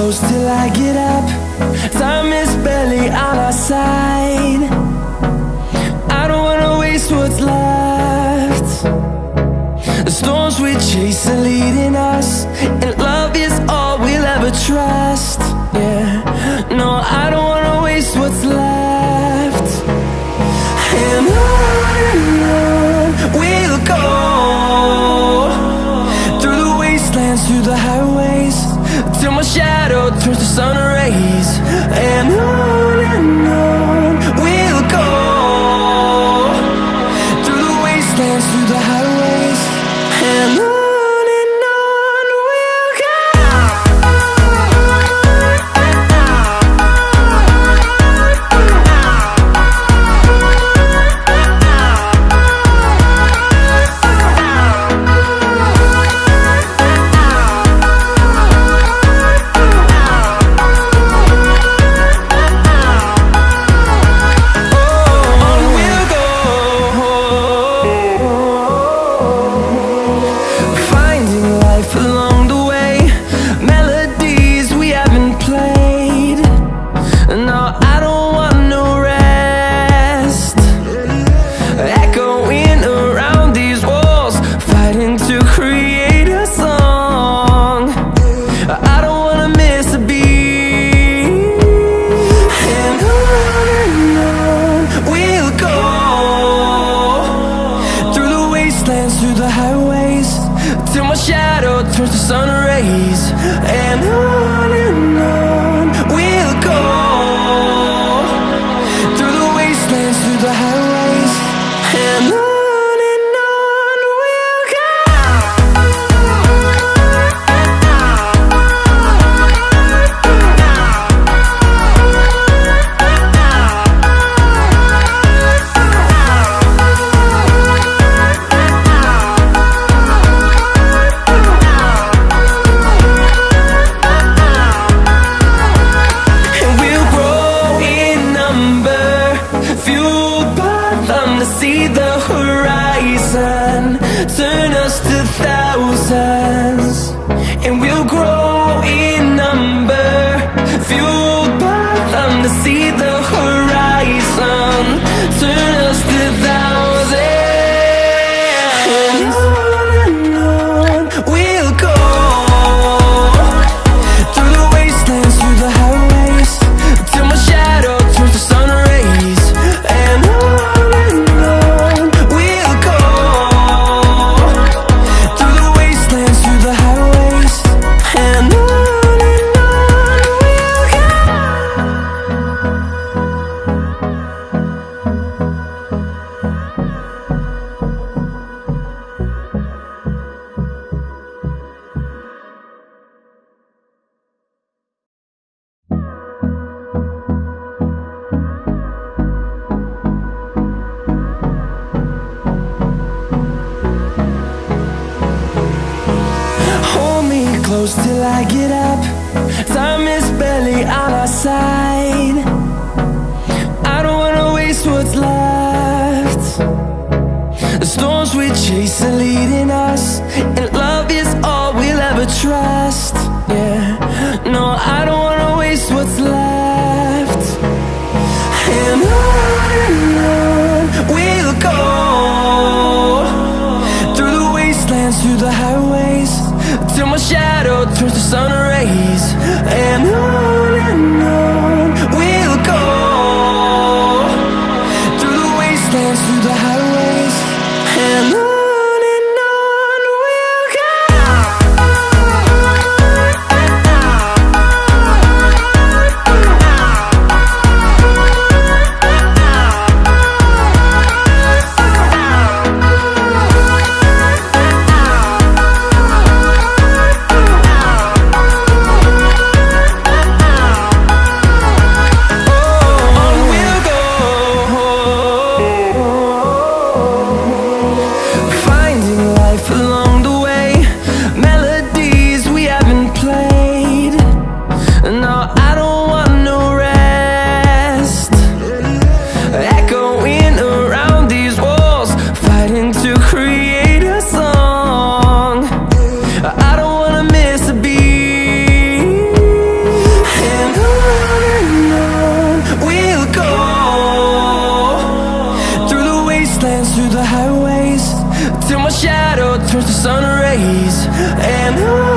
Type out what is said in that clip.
close till I get up. Time is barely on our side. I don't wanna waste what's left. The storms we chase are leading us, and love is all we'll ever trust. Yeah, no, I don't wanna waste what's left. And on we'll go, through the wastelands, through the highways, till my shadow turns to sun rays. And on we'll go, through the wastelands, through the highways, and on we'll go. Through the highways, till my shadow turns to sun rays. And on we'll go, through the wastelands, through the highways, and on we'll go. See the horizon turn us to thousands, and we'll grow in number, fueled by them. To see the horizon turn us to thousands, and on we'll go, through the wastelands, through the highways, till my shadow turns to sun rays. And close till I get up. Time is barely on our side. I don't wanna waste what's left. The storms we chase are leading us, and love is all we'll ever trust. Yeah, no, I don't wanna waste what's left. And on we'll go, through the wastelands, through the highways, till my shadow turns to sun rays. And on we'll go, through the wastelands, through the highways, and on. through the highways till my shadow turns to sun rays. And